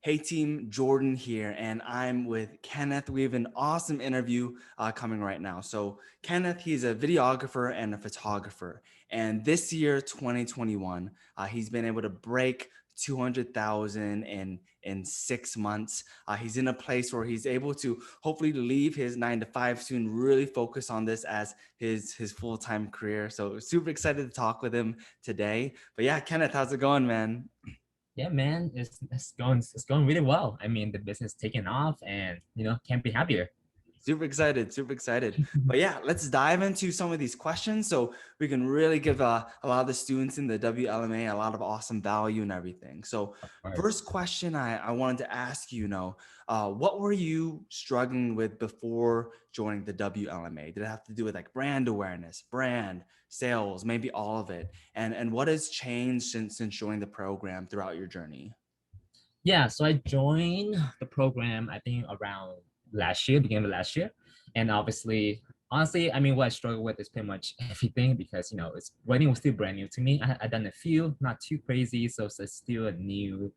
Hey team, Jordan here, and I'm with Kenneth. We have an awesome interview coming right now. So Kenneth, he's a videographer and a photographer. And this year, 2021, he's been able to break 200,000 in 6 months. He's in a place where he's able to hopefully leave his 9 to 5 soon, really focus on this as his full-time career. So super excited to talk with him today. But yeah, Kenneth, how's it going, man? Yeah, man, it's going really well. I mean, the business taking off, and can't be happier. Super excited, super excited. But yeah, let's dive into some of these questions so we can really give a lot of the students in the WLMA a lot of awesome value and everything. So Of course. first question I wanted to ask you, what were you struggling with before joining the WLMA? Did it have to do with like brand awareness, brand, sales, maybe all of it? And what has changed since joining the program throughout your journey? Yeah, so I joined the program, I think around last year, beginning of last year. And obviously, honestly, I mean, what I struggle with is pretty much everything because, it's wedding was still brand new to me. I done a few, not too crazy. So it's still a new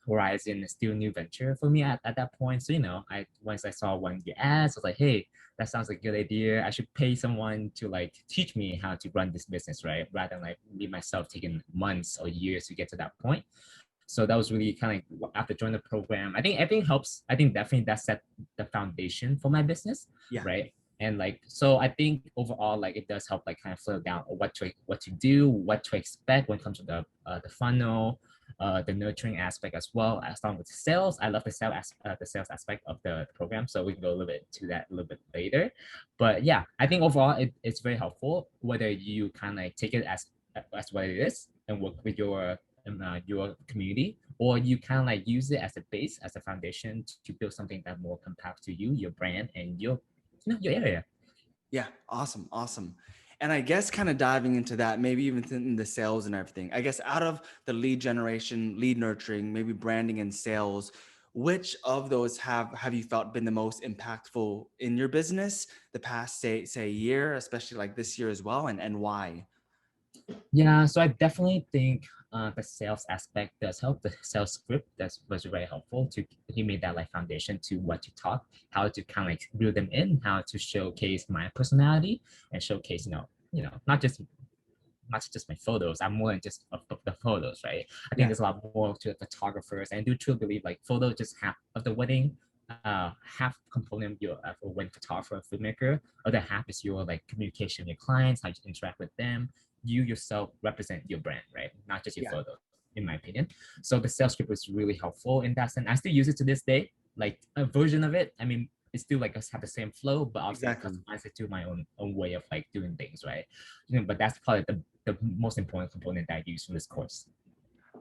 horizon, it's still a new venture for me at that point. So, I once I saw one of your ads, I was like, hey, that sounds like a good idea. I should pay someone to like teach me how to run this business, right? Rather than like me myself taking months or years to get to that point. So that was really kind of like after joining the program. I think everything helps. I think definitely that set the foundation for my business, Yeah. right? And like so, I think overall, like it does help, like kind of slow down what to do, what to expect when it comes to the funnel, the nurturing aspect as well as long with the sales. I love the sales aspect of the program, so we can go a little bit to that a little bit later. But yeah, I think overall it's very helpful whether you kind of like take it as what it is and work with your community, or you kind of like use it as a base, as a foundation to build something that more compact to you, your brand, and your area. Yeah, awesome, awesome. And I guess kind of diving into that, maybe even in the sales and everything. I guess out of the lead generation, lead nurturing, maybe branding and sales, which of those have you felt been the most impactful in your business the past say year, especially like this year as well, and why? Yeah, so I definitely think the sales aspect does help. The sales script was very helpful to he made that like foundation to what to talk, how to kind of like reel them in, how to showcase my personality and showcase not just my photos. I'm more than just of the photos, right? I think Yeah, there's a lot more to photographers, and I do truly believe like photo just half of the wedding, half component of your a wedding photographer, filmmaker. Other half is your like communication with your clients, how you interact with them. You yourself represent your brand, right? Not just your yeah, photos, in my opinion. So the sales script was really helpful in that sense. I still use it to this day, like a version of it. I mean, it's still like have the same flow, but obviously I exactly. customize it to my own way of like doing things, right? But that's probably the most important component that I use for this course.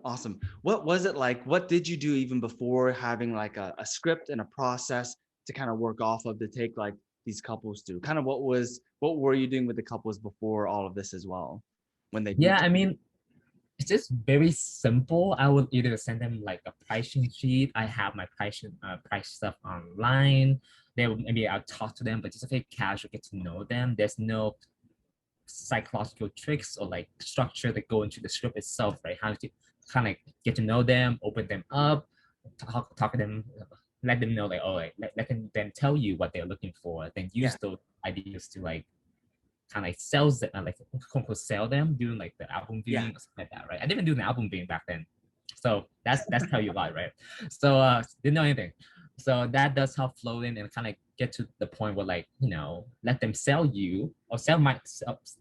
Awesome. What was it like? What did you do even before having like a script and a process to kind of work off of to take like these couples through? Kind of what were you doing with the couples before all of this as well? When they Yeah, reach. I mean, it's just very simple. I would either send them like a pricing sheet. I have my price stuff online. Maybe I'll talk to them, but just a very casual, get to know them. There's no psychological tricks or like structure that go into the script itself, right? How to kind of get to know them, open them up, talk to them, let them know like, oh, like, let them then tell you what they're looking for, then Yeah. use those ideas to like kind of like sells it, like quote unquote sell them, doing like the album Yeah. viewing or something like that, right? I didn't even do an album viewing back then, so that's tell you a lot, right? So didn't know anything. So that does help flow in and kind of get to the point where like let them sell you or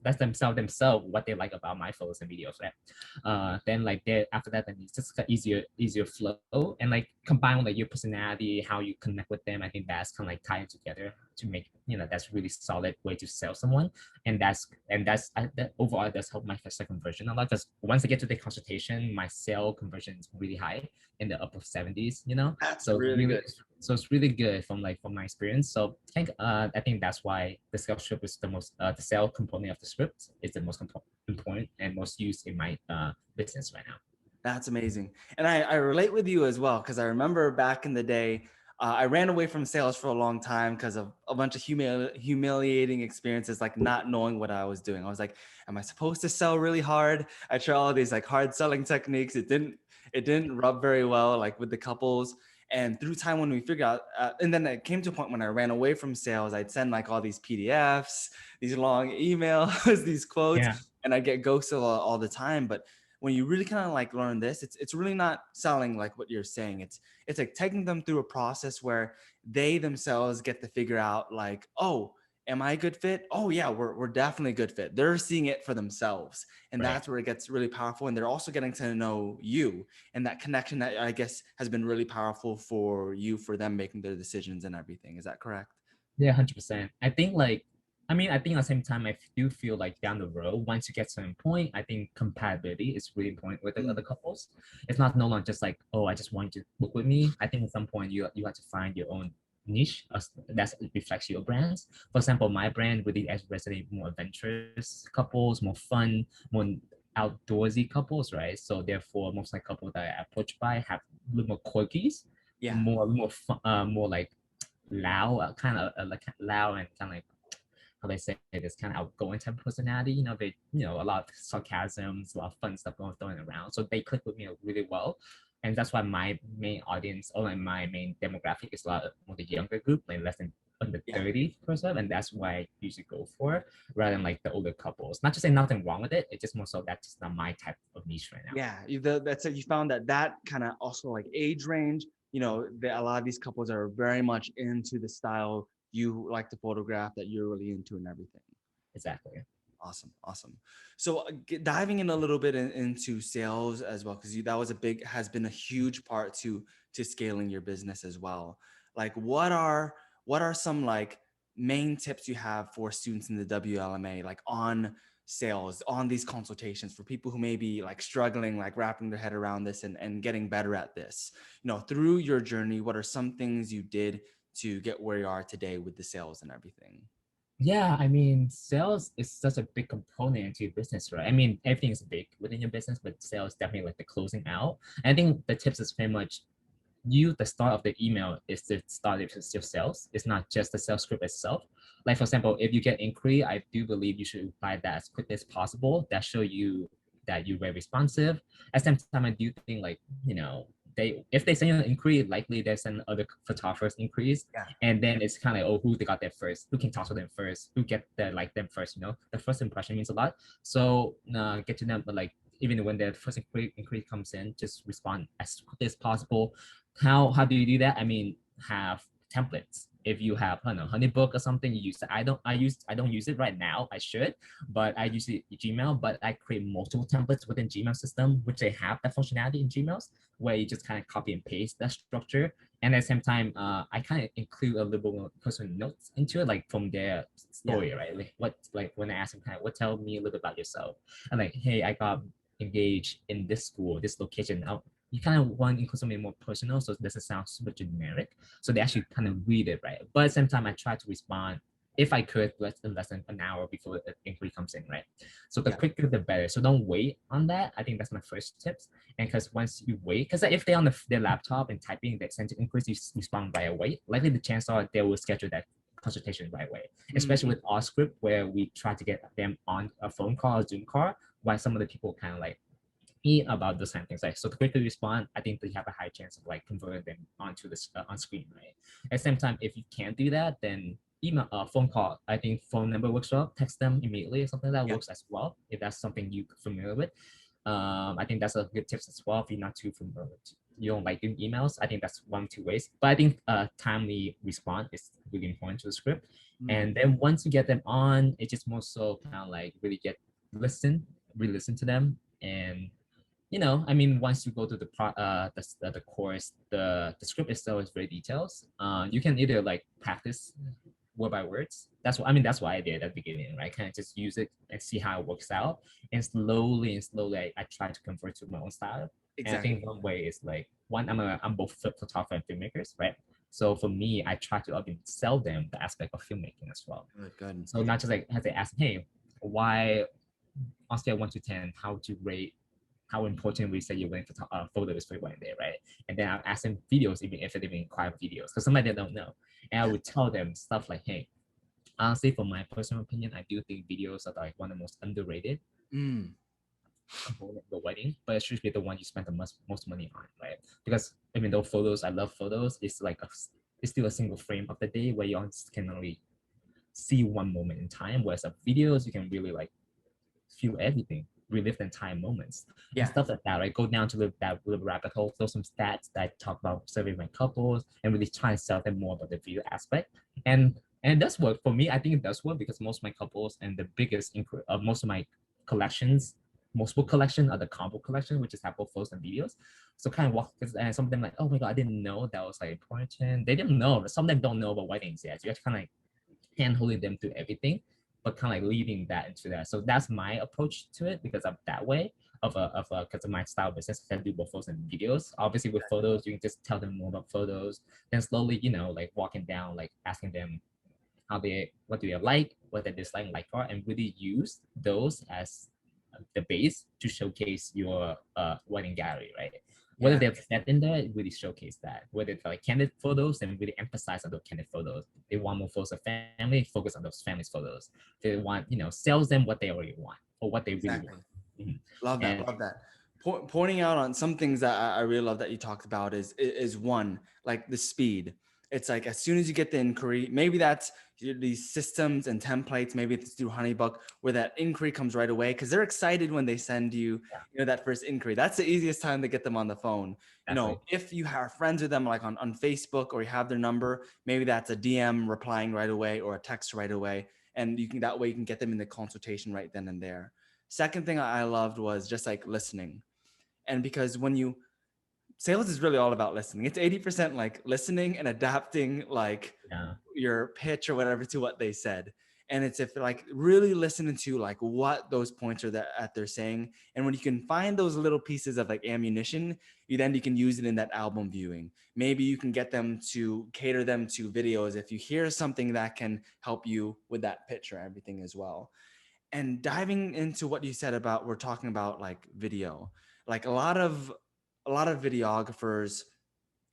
let them sell themselves what they like about my photos and videos, right? Then like there after that, then it's just easier flow and like combine with like your personality, how you connect with them. I think that's kind of like tying together to make that's really solid way to sell someone. That overall does help my first conversion a lot because once I get to the consultation, my sale conversion is really high in the upper 70s, That's so really really good. so it's really good from my experience. So I think that's why the sales script is the sale component of the script is the most important and most used in my business right now. That's amazing. And I relate with you as well, because I remember back in the day, I ran away from sales for a long time because of a bunch of humiliating experiences, like not knowing what I was doing. I was like, am I supposed to sell really hard? I tried all these like hard selling techniques. it didn't rub very well, like with the couples. And through time, when we figured out, and then it came to a point when I ran away from sales, I'd send like all these PDFs, these long emails, these quotes, Yeah, and I get ghosted all the time. But when you really kind of like learn this, it's really not selling like what you're saying. It's like taking them through a process where they themselves get to figure out like, oh, am I a good fit? Oh yeah, we're definitely a good fit. They're seeing it for themselves. And right. that's where it gets really powerful. And they're also getting to know you, and that connection that I guess has been really powerful for you, for them making their decisions and everything. Is that correct? Yeah, 100%. I think like, I mean, I think at the same time, I do feel like down the road, once you get to a point, I think compatibility is really important with the other Mm, couples. It's not no longer just like, oh, I just want you to book with me. I think at some point you have to find your own niche that reflects your brands. For example, my brand really resonate more adventurous couples, more fun, more outdoorsy couples, right? So therefore, most like couples that I approach by have a little more quirkies, yeah. more fun, more like loud, kind of like loud and kind of like how they say this kind of outgoing type of personality. You know, they a lot of sarcasms, a lot of fun stuff going around. So they click with me really well, and that's why my main audience or like my main demographic is a lot more the younger group, like less than under Yeah. 30%, and that's why I usually go for rather than like the older couples. Not to say nothing wrong with it, it's just more so that's just not my type of niche right now. Yeah, that's it. You found that kind of also like age range. A lot of these couples are very much into the style you like to photograph, that you're really into, and everything. Exactly. Awesome, awesome. So diving in a little bit into sales as well, because that was has been a huge part to scaling your business as well. Like, what are some like main tips you have for students in the WLMA, like on sales, on these consultations, for people who may be like struggling, like wrapping their head around this and getting better at this? Through your journey, what are some things you did to get where you are today with the sales and everything? Yeah, I mean, sales is such a big component into your business, right? I mean, everything is big within your business, but sales definitely like the closing out. And I think the tips is pretty much the start of the email is the start of your sales. It's not just the sales script itself. Like for example, if you get inquiry, I do believe you should reply that as quickly as possible. That show you that you're very responsive. At the same time, I do think like, they if they send you an inquiry, likely they send other photographers inquiries. Yeah. And then it's kind of like, oh, who they got there first, who can talk to them first, who get the like them first, the first impression means a lot. So get to them, but like even when the first inquiry comes in, just respond as quickly as possible. How do you do that? I mean, have templates. If you have, I don't know, honeybook or something, you use it. I don't use it right now. I should, but I use it Gmail. But I create multiple templates within Gmail system, which they have that functionality in Gmails, where you just kind of copy and paste that structure. And at the same time, I kind of include a little more personal notes into it, like from their Yeah. story, right? Like when I ask them, kind of, what tell me a little bit about yourself, and like, hey, I got engaged in this school, this location. You kind of want to include something more personal, so it doesn't sound super generic. So they actually kind of read it, right? But at the same time, I try to respond if I could less than an hour before the inquiry comes in, right? So the Yeah. quicker the better. So don't wait on that. I think that's my first tips. And because once you wait, because if they're on their laptop and typing, they send inquiries, you respond right away. Likely the chance are they will schedule that consultation right away. Especially Mm, with our script where we try to get them on a phone call or Zoom call, while some of the people kind of like about the same things. Like, so to quickly respond, I think they have a high chance of like converting them onto this on screen, right? At the same time, if you can't do that, then email, phone call. I think phone number works well. Text them immediately or something that yeah. works as well. If that's something you're familiar with, I think that's a good tips as well. If you're not too familiar with, you don't like doing emails, I think that's one two ways. But I think timely response is really important to the script. Mm, And then once you get them on, it's just more so kind of like really really listen to them. And I mean, once you go to the course, the script itself is very detailed. You can either like practice word by words. That's what I did at the beginning, right? Kind of just use it and see how it works out, and slowly, I try to convert to my own style. And I think exactly. one way is like I'm both photographer and filmmakers, right? So for me, I try to sell them the aspect of filmmaking as well. Good, good. So not just like as they ask, hey, why on scale 1 to 10, how would you rate how important we say you're willing to talk, photos for one day, right? And then I'll ask them videos, even if they even require videos, because somebody they don't know. And I Yeah. would tell them stuff like, hey, honestly, from my personal opinion, I do think videos are like one of the most underrated. Mm, component of the wedding, but it should be the one you spend the most money on, right? Because even though photos, I love photos, it's still a single frame of the day where you can only see one moment in time, whereas of videos you can really like feel everything, relive the entire moments and Yeah. stuff like that, right? Go down to that little rabbit hole, throw some stats that talk about surveying my couples and really try and sell them more about the video aspect. And it does work for me. I think it does work because most of my couples and the biggest most of my collections, multiple collection are the combo collection, which is have both photos and videos. So kind of walk and some of them like, oh my god, I didn't know that was like important. They didn't know. Some of them don't know about weddings yet. You have to kind of like hand holding them through everything, but kind of like leading that into that. So that's my approach to it because of that way because of my style business. I can do both photos and videos. Obviously, with photos, you can just tell them more about photos. Then slowly, like walking down, like asking them what do they like, what they dislike and like are, and really use those as the base to showcase your wedding gallery, right? Whether Yeah. they're set in there, really showcase that. Whether it's like candid photos, and really emphasize on those candid photos. They want more photos of family, focus on those families photos. They want, sells them what they already want or what they really Exactly. want. Mhm. Love that. And Love that. Pointing out on some things that I really love that you talked about is one, like the speed. It's like as soon as you get the inquiry, maybe that's these systems and templates, maybe it's through Honeybook where that inquiry comes right away because they're excited when they send you, yeah, that first inquiry. That's the easiest time to get them on the phone. exactly. If you are friends with them like on Facebook or you have their number, maybe that's a DM replying right away or a text right away. And that way you can get them in the consultation right then and there. Second thing I loved was just like listening. And because sales is really all about listening. It's 80% like listening and adapting like Yeah. your pitch or whatever to what they said. And it's if like really listening to like what those points are that they're saying. And when you can find those little pieces of like ammunition, you can use it in that album viewing. Maybe you can get them to cater them to videos if you hear something that can help you with that pitch or everything as well. And diving into what you said about we're talking about like video, like a lot of videographers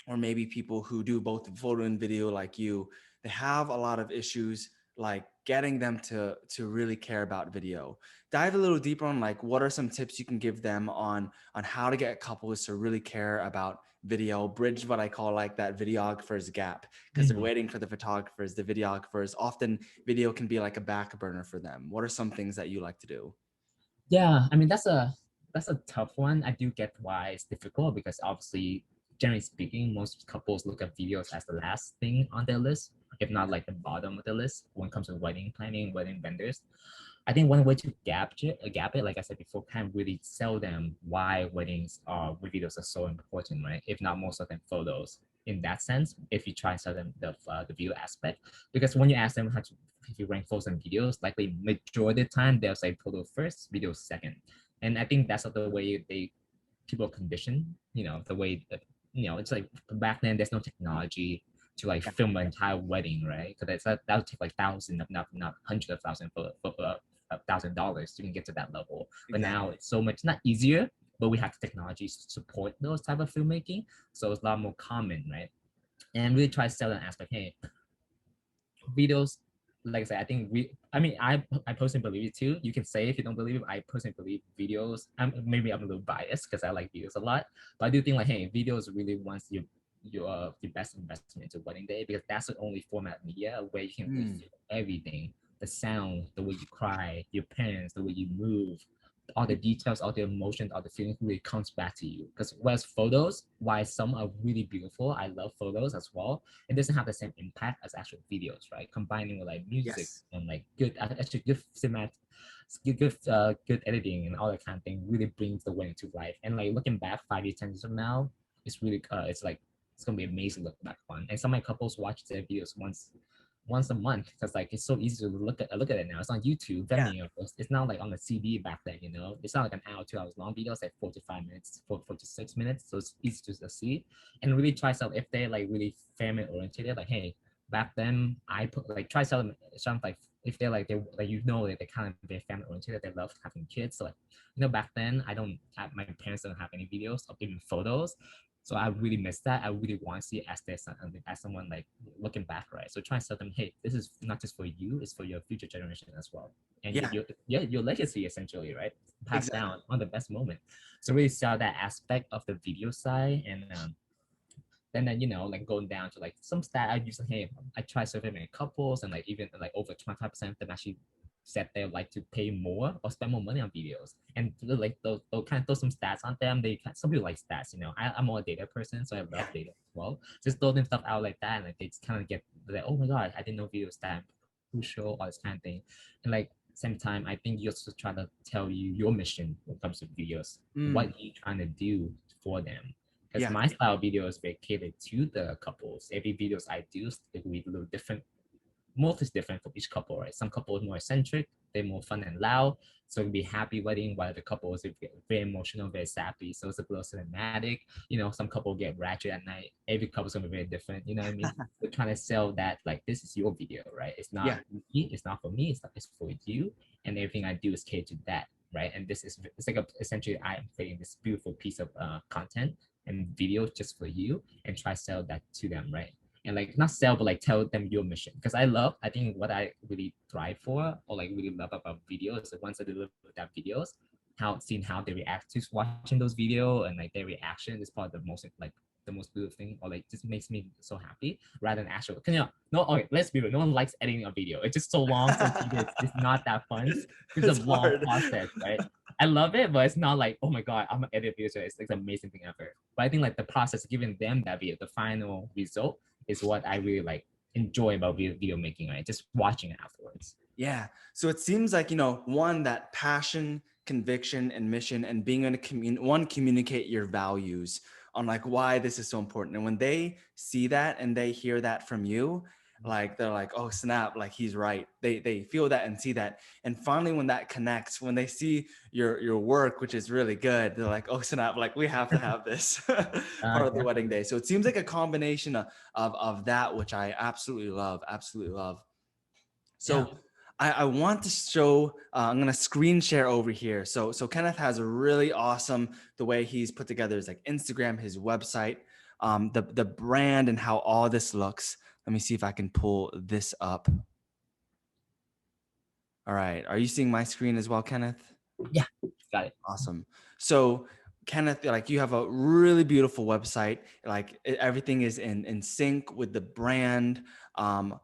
or maybe people who do both photo and video like you, they have a lot of issues like getting them to really care about video. Dive a little deeper on like what are some tips you can give them on how to get couples to really care about video, bridge what I call like that videographer's gap because they're Mhm. waiting for the photographers, the videographers. Often video can be like a back burner for them. What are some things that you like to do? Yeah, I mean that's a tough one. I do get why it's difficult because obviously, generally speaking, most couples look at videos as the last thing on their list, if not like the bottom of the list when it comes to wedding planning, wedding vendors. I think one way to gap it, like I said before, can really sell them why weddings are with videos are so important, right? If not most of them photos. In that sense, if you try and sell them the video aspect, because when you ask them how to if you rank photos and videos, likely majority of the time they'll say photo first, video second. And I think that's the way people condition, the way that it's like back then there's no technology to like Yeah, film an entire wedding, right? Because that would take like thousands, if not hundreds of thousands $1,000 to get to that level. But now exactly. it's so much not easier, but we have the technology to support those type of filmmaking, so it's a lot more common, right? And really try to sell an aspect. Hey, videos, like I said, I think I personally believe it too. You can say if you don't believe it. I personally believe videos. Maybe I'm a little biased because I like videos a lot, but I do think like, hey, videos really once your best investment into wedding day because that's the only format of media where you can really Hmm. feel everything, the sound, the way you cry, your parents, the way you move, all the details, all the emotions, all the feelings really comes back to you. Because whereas photos, while some are really beautiful, I love photos as well, it doesn't have the same impact as actual videos, right? Combining with like music Yes. and like actually good cinematic, good editing and all that kind of thing really brings the wedding to life. And like looking back 5 years, 10 years from now, it's really it's like it's gonna be amazing to look back on. And some of my couples watch their videos once a month because like it's so easy to look at it now. It's on YouTube, Yeah. Vimeo. It's not like on the CD back then, It's not like an hour, 2 hours long video. It's like 45 minutes, 46 minutes. So it's easy to see. And really try sell if they like really family oriented, like, hey, back then I put like try sell them something like if they're like they like that they kind of be family oriented, they love having kids. So like, back then my parents don't have any videos or even photos. So I really miss that. I really want to see it as someone like looking back, right? So try to tell them, hey, this is not just for you, it's for your future generation as well. And Yeah, your legacy essentially, right? Passed exactly. down on the best moment. So really sell that aspect of the video side, and then like going down to like some stat I use, like, hey, I try surveying couples, and like even like over 25% of them actually said they like to pay more or spend more money on videos. And like they'll kind of throw some stats on them. Some people like stats, I'm more a data person, so I Yeah. love data as well. Just throw them stuff out like that, and like they just kind of get like, oh my god, I didn't know videos that crucial, all this kind of thing. And like same time, I think you also try to tell you your mission when it comes to videos. What Mm, are you trying to do for them? Because yeah. my style video is very catered to the couples. Every videos I do is a little different. Most is different for each couple, right? Some couples more eccentric, they're more fun and loud, so it'll be happy wedding, while the couple is very emotional, very sappy, so it's a little cinematic. Some couple get ratchet at night. Every couple's gonna be very different. You know what I mean? We're trying to sell that like this is your video, right? It's not Yeah. me, it's not for me, it's for you, and everything I do is catered to that, right? And it's like essentially I am creating this beautiful piece of content and video just for you, and try to sell that to them, right? And like not sell, but like tell them your mission. Because I think what I really thrive for, or like really love about videos, is once I deliver that videos, seeing how they react to watching those videos, and like their reaction is probably the most beautiful thing, or like just makes me so happy rather than actual. Cause no, okay, let's be real, no one likes editing a video. It's just so long, so tedious. It's not that fun. It's a It's long hard. process, right? I love it, but it's not like, oh my god, I'm gonna edit a video. It's like the amazing thing ever. But I think like the process, giving them that video, the final result, is what I really like enjoy about video making, right? Just watching it afterwards. Yeah. So it seems like, one, that passion, conviction, and mission, and being able to communicate your values on like why this is so important. And when they see that and they hear that from you, like they're like, oh snap, like he's right. They feel that and see that. And finally, when that connects, when they see your work, which is really good, they're like, oh snap, like we have to have this part of the wedding Definitely. day. So it seems like a combination of that, which I absolutely love, absolutely love. Yeah. So I want to show, I'm going to screen share over here. So Kenneth has a really awesome, the way he's put together his like Instagram, his website, the brand and how all this looks. Let me see if I can pull this up. All right. Are you seeing my screen as well, Kenneth? Yeah. Got it. Awesome. So Kenneth, like you have a really beautiful website. Like everything is in sync with the brand. So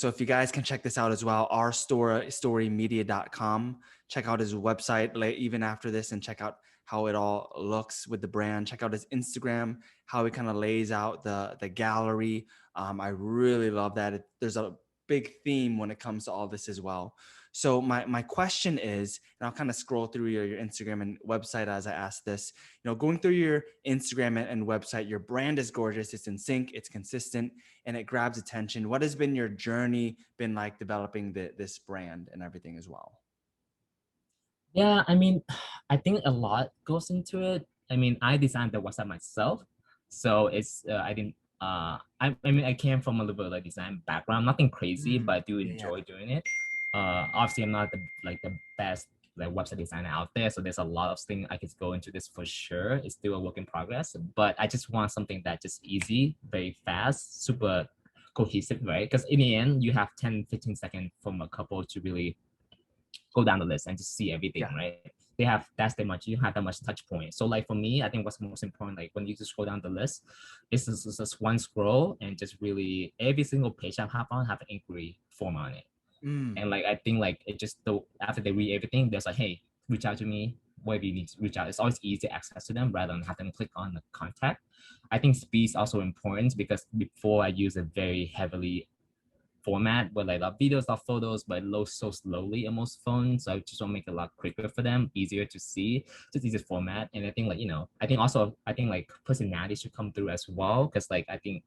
if you guys can check this out as well, our storymedia.com. Check out his website even after this and check out how it all looks with the brand. Check out his Instagram, how he kind of lays out the gallery. I really love that. There's a big theme when it comes to all this as well. So my question is, and I'll kind of scroll through your Instagram and website as I ask this, going through your Instagram and website, your brand is gorgeous. It's in sync, it's consistent, and it grabs attention. What has been your journey been like developing this brand and everything as well? Yeah, I mean, I think a lot goes into it. I mean, I designed the website myself, so I didn't. I mean, I came from a little bit of a design background, nothing crazy, but I do Yeah, yeah. enjoy doing it. Obviously, I'm not the best like website designer out there, so there's a lot of things I could go into this for sure. It's still a work in progress, but I just want something that just easy, very fast, super cohesive, right? Because in the end, you have 10, 15 seconds from a couple to really go down the list and just see everything, Yeah. right? You have that much touch point. So like for me, I think what's most important, like when you just scroll down the list, is just one scroll and just really every single page I have an inquiry form on it. Mm, And like I think like it just after they read everything, there's like, hey, reach out to me. Whatever you need to reach out. It's always easy to access to them rather than have them click on the contact. I think speed is also important because before I use a very heavily format where like love videos, love photos, but it loads so slowly on most phones. So I just want to make it a lot quicker for them, easier to see, just easier format. And I think like, I think like personality should come through as well. Cause like I think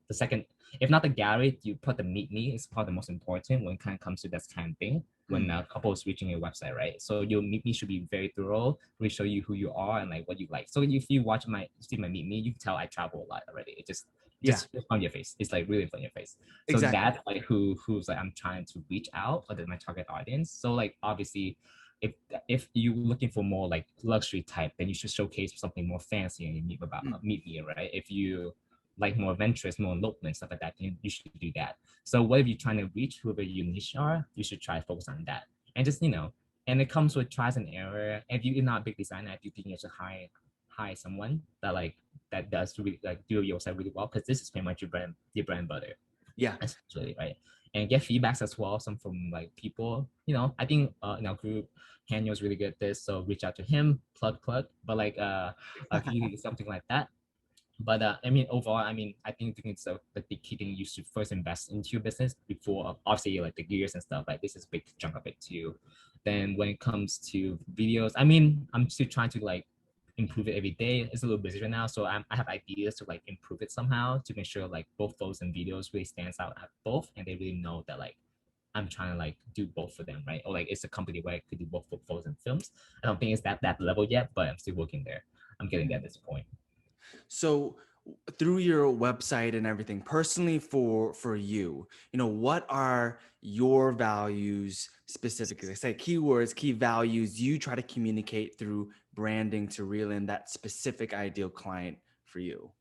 the second, if not the gallery, you put the meet me is probably the most important when it kind of comes to that kind of thing. When mm, a couple is reaching your website, right? So your meet me should be very thorough. We show you who you are and like what you like. So if you see my meet me, you can tell I travel a lot already. It yeah, just on your face. It's like really on your face. So exactly. that's like who's like I'm trying to reach out, or my target audience. So like obviously if you're looking for more like luxury type, then you should showcase something more fancy and unique about Mm. meet me, right? If you like more adventurous, more elopement, stuff like that, then you should do that. So whatever you're trying to reach, whoever your niche are, you should try to focus on that. And just, and it comes with tries and error. If you're not a big designer, I do think you should hire someone that does really like do your site really well, because this is pretty much your brand butter Yeah. essentially, right? And get feedbacks as well, some from like people. I think in our group, Daniel's really good at this, so reach out to him, plug. But like community something like that. But I mean, overall, I think it's like the key thing. You should first invest into your business before, obviously, like the gears and stuff. Like this is a big chunk of it too. Then when it comes to videos, I'm still trying to like improve it every day. It's a little busy right now, so I have ideas to like improve it somehow to make sure like both photos and videos really stands out at both, and they really know that like I'm trying to like do both for them, right? Or like it's a company where I could do both photos and films. I don't think it's that level yet, but I'm still working there. I'm getting at this point. So through your website and everything, personally for you, what are your values specifically? Say keywords, key values you try to communicate through branding to reel in that specific ideal client for you.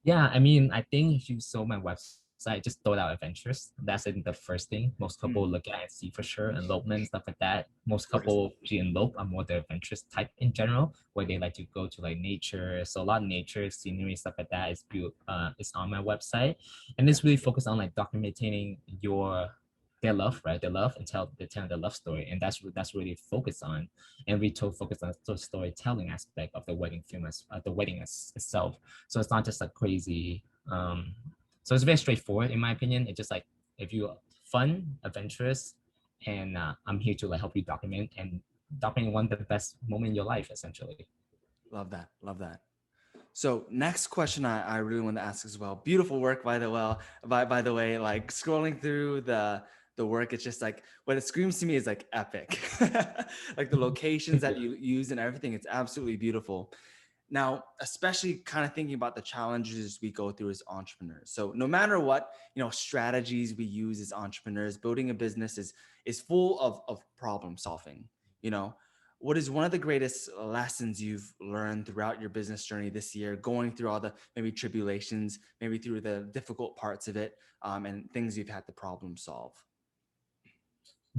Yeah, I think if you saw my website, just throw out adventures. That's the first thing most couple Mm, look at and see for sure. Elopement, stuff like that. Most right. couple who elope are more the adventurous type in general, where they like to go to like nature. So a lot of nature, scenery, stuff like that is built is on my website. And Yeah. this really focused on like documenting their love, right? Their love and they're telling their love story. And that's really focused on. And we focus on the storytelling aspect of the wedding film as the wedding itself. So it's not just like crazy. So it's very straightforward in my opinion. It's just like if you fun, adventurous, and I'm here to like help you document one of the best moment in your life essentially. Love that. Love that. So next question I really want to ask as well. Beautiful work by the way, like scrolling through the work, it's just like what it screams to me is like epic. Like the locations Thank you. that you use and everything, it's absolutely beautiful. Now, especially kind of thinking about the challenges we go through as entrepreneurs. So no matter what, strategies we use as entrepreneurs, building a business is full of problem solving. You know, what is one of the greatest lessons you've learned throughout your business journey this year, going through all the maybe tribulations, maybe through the difficult parts of it, and things you've had to problem solve?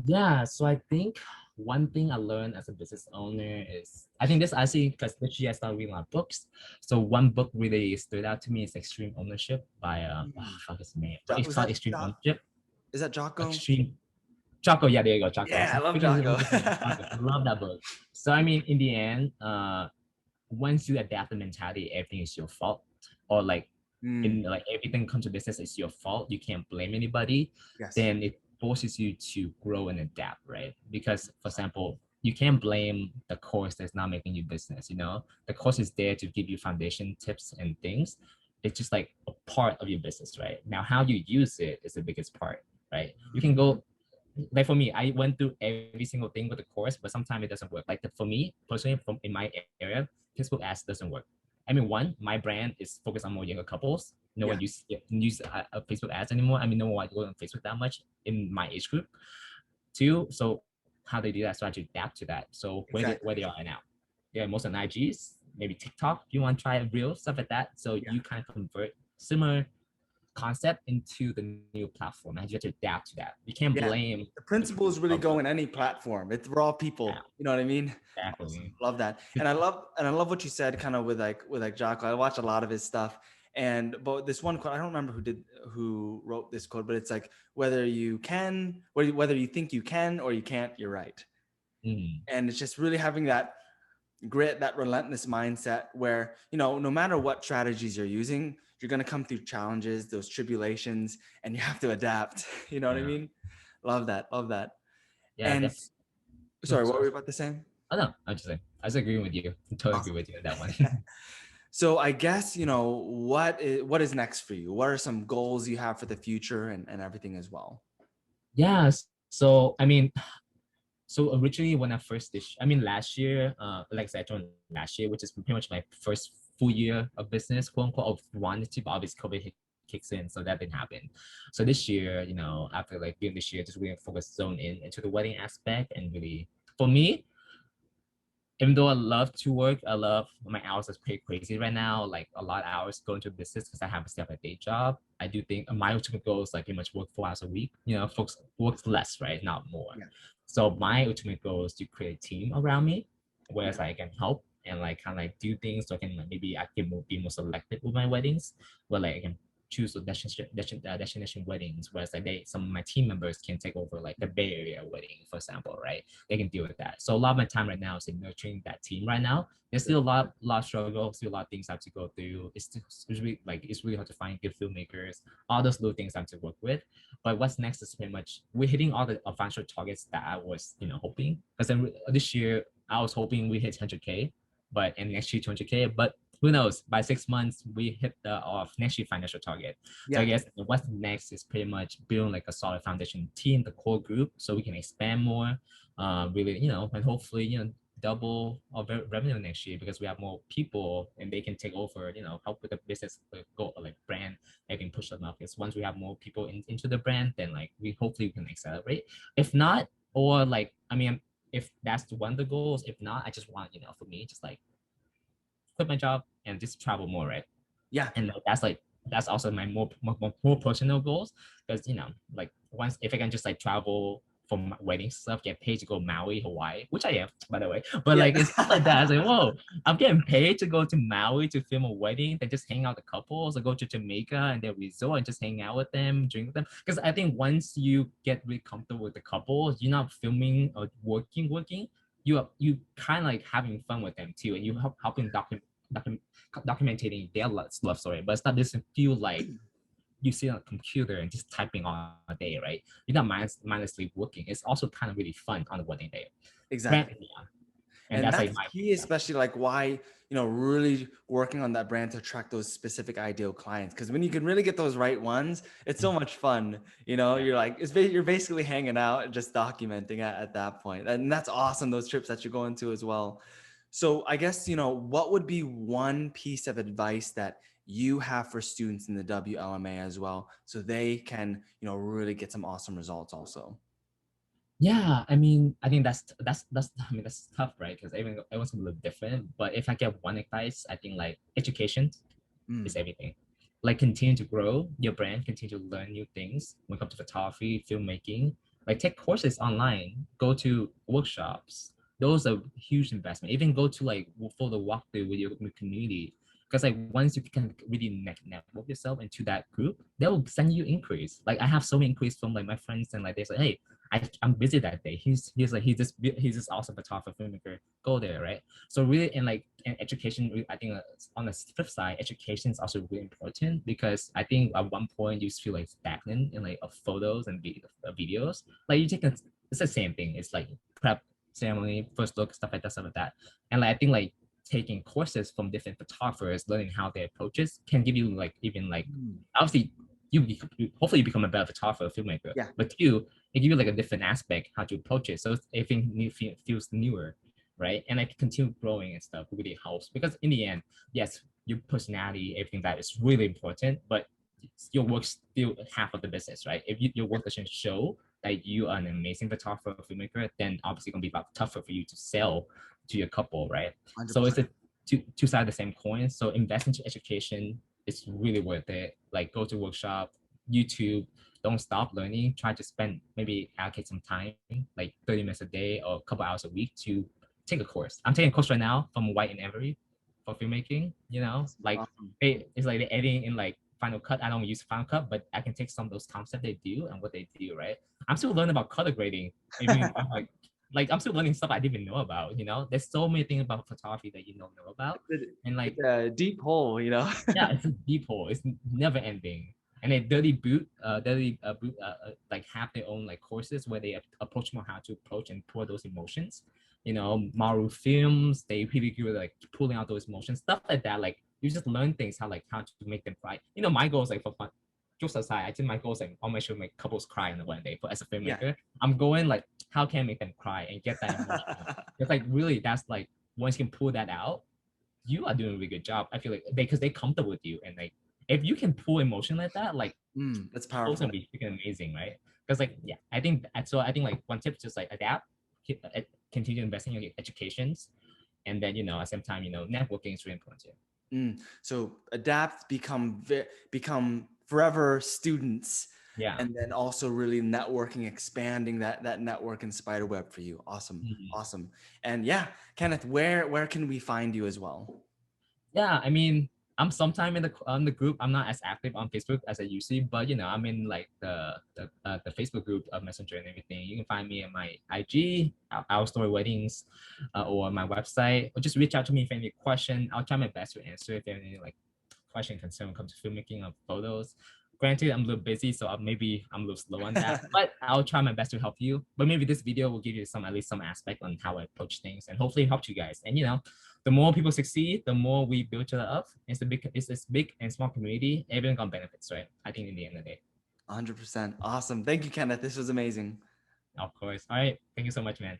Yeah, so I think one thing I learned as a business owner is I think this actually because literally I started reading a lot of books. So one book really stood out to me is Extreme Ownership by Mm. fuck his name. It's Was called that Extreme Ownership. is that Jocko? Extreme Jocko, yeah, there you go, Jocko. Yeah, I I love freaking Jocko. love Jocko. I love that book. So in the end, once you adapt the mentality, everything is your fault, or like in Mm, like everything comes to business is your fault. You can't blame anybody. yes. Then it forces you to grow and adapt, right? Because for example, you can't blame the course that's not making you business. The course is there to give you foundation tips and things. It's just like a part of your business, right? Now, how you use it is the biggest part, right? You can Mm, go like for me, I went through every single thing with the course, but sometimes it doesn't work. Like for me personally, from in my area, Facebook ads doesn't work. One, my brand is focused on more younger couples. No yeah, one use Facebook ads anymore. No one go on Facebook that much in my age group. Two, so how they do that, so I had to adapt to that. So where exactly. they are now, yeah, most on IGs, maybe TikTok. If you want to try real stuff like that, so Yeah. you kind of convert similar concept into the new platform, and you have to adapt to that. You can't Yeah. blame The the principles people really of go in any platform. We're all yeah, people. You know what I mean? Awesome. exactly. Love that. And I love what you said kind of with like Jocko. I watch a lot of his stuff. But this one quote, I don't remember who wrote this quote, but it's like whether you think you can or you can't, you're right. Mm, And it's just really having that grit, that relentless mindset where, no matter what strategies you're using, you're going to come through challenges, those tribulations, and you have to adapt. You know what I yeah, mean? Love that. Love that. yeah, And definitely. No, sorry, what were sorry. you about to say? Oh no, I just agree with you. I totally agree Awesome. with you on that one. So I guess, what is next for you? What are some goals you have for the future and everything as well? Yeah. So so originally when I first did, last year, like I said, I joined last year, which is pretty much my first full year of business, quote unquote, of wanted to, but obviously COVID kicks in, so that didn't happen. So this year, after like doing this year, just really focus zone in into the wedding aspect and really, for me, even though I love to work, I love my hours is pretty crazy right now. Like a lot of hours going to business because I have a separate day job. I do think my ultimate goal is like pretty much work 4 hours a week. You know, folks works less, right? Not more. Yeah. So my ultimate goal is to create a team around me, whereas Yeah. I can help and like kind of like do things so I can like, maybe I can be more selective with my weddings, where like I can choose the destination weddings, whereas like some of my team members can take over like the Bay Area wedding, for example, right? They can deal with that. So a lot of my time right now is in nurturing that team right now. There's still a lot of struggle, still a lot of things I have to go through. It's really hard to find good filmmakers, all those little things I have to work with. But what's next is pretty much we're hitting all the financial targets that I was, hoping. Because then this year I was hoping we hit 100K, but and next year 200K. But who knows? By 6 months, we hit the next year financial target. So I Yeah. guess what's next is pretty much building like a solid foundation team, the core group, so we can expand more. Really, and hopefully, double our revenue next year because we have more people and they can take over, help with the business goal, like brand, they can push them up. Because once we have more people into the brand, then like we hopefully we can accelerate. If not, or like, I mean, if that's one of the goals, if not, I just want, for me, just like quit my job and just travel more, right? Yeah. And that's also my more personal goals because like once if I can just like travel for my wedding stuff, get paid to go Maui, Hawaii, which I am by the way, but Yeah. like it's stuff like that. I was like, whoa, I'm getting paid to go to Maui to film a wedding, then just hang out with the couples, or go to Jamaica and their resort and just hang out with them, drink with them. Because I think once you get really comfortable with the couple, you're not filming or working. You kind of like having fun with them too, and you helping document documenting their love story, but it's not doesn't feel like you sit on a computer and just typing all day, right? You're not mindlessly working. It's also kind of really fun on the wedding day. Exactly. Brand, yeah. And And that's like that's my key, especially like why, really working on that brand to attract those specific ideal clients. Because when you can really get those right ones, it's so much fun. yeah. You're like, you're basically hanging out and just documenting at that point. And that's awesome, those trips that you're going to as well. So I guess, what would be one piece of advice that you have for students in the WLMA as well, so they can, really get some awesome results also? Yeah, I mean, I think that's I mean that's tough, right? Because everyone's gonna look different. But if I get one advice, I think like education is Mm, everything. Like continue to grow your brand, continue to learn new things when it comes to photography, filmmaking. Like take courses online, go to workshops. Those are huge investment. Even go to like for the walkthrough with your community. Because like once you can really network yourself into that group, they'll send you inquiries. Like I have so many inquiries from like my friends and like they say, hey, I'm busy that day. He's this awesome photographer filmmaker. Go there, right? So really, in education, I think on the flip side, education is also really important because I think at one point you just feel like stagnant in like photos and videos. Like it's the same thing. It's like prep ceremony, first look, stuff like that. And like I think like taking courses from different photographers, learning how they approach it can give you like even like mm, obviously hopefully you become a better photographer filmmaker, yeah, but two, it give you like a different aspect how to approach it. So everything feels newer, right? And like continue growing and stuff really helps because in the end, yes, your personality, everything that is really important, but your work's still half of the business, right? If your work doesn't show that you are an amazing photographer or filmmaker, then obviously gonna be a lot tougher for you to sell to your couple, right? So 100%. it's a two sides of the same coin. So invest into education. It's really worth it. Like go to workshop, YouTube, don't stop learning. Try to spend maybe allocate some time, like 30 minutes a day or a couple hours a week to take a course. I'm taking a course right now from White and Every for filmmaking. Like Awesome. it's like the editing in like Final Cut. I don't use Final Cut, but I can take some of those concepts they do and what they do, right? I'm still learning about color grading. I mean, I'm like I'm still learning stuff I didn't even know about. There's so many things about photography that you don't know about, and like It's a deep hole. yeah, it's a deep hole. It's never ending. And they dirty boot, like have their own like courses where they approach more how to approach and pour those emotions. Maru films, they really good like pulling out those emotions, stuff like that. Like you just learn things how to make them cry. My goal is like for fun. Jokes aside, I think my goal is like, I'll make sure make couples cry in the one day. But as a Yeah. filmmaker, I'm going like, how can I make them cry and get that emotion? It's like really, that's like once you can pull that out, you are doing a really good job. I feel like because they comfortable with you and like if you can pull emotion like that, like That's couples powerful. gonna be freaking amazing, right? Because like yeah, I think like one tip is just like adapt, continue investing in your educations, And then, at the same time, networking is really important too. So adapt, become forever students, Yeah. and then also really networking, expanding that network and spider web for you. Awesome, Mhm. awesome. And yeah, Kenneth, where can we find you as well? Yeah, I mean, I'm sometime in the group. I'm not as active on Facebook as I used to, but I'm in like the Facebook group of Messenger and everything. You can find me at my IG, our story weddings, or my website, or just reach out to me if you have any question. I'll try my best to answer if you have any like question concern when it comes to filmmaking of photos. Granted, I'm a little busy, so maybe I'm a little slow on that, but I'll try my best to help you. But maybe this video will give you at least some aspect on how I approach things, and hopefully help you guys. And the more people succeed, the more we build each other up. It's this big and small community. Everyone got benefits, right? I think in the end of the day. 100%. Awesome. Thank you, Kenneth. This was amazing. Of course. All right. Thank you so much, man.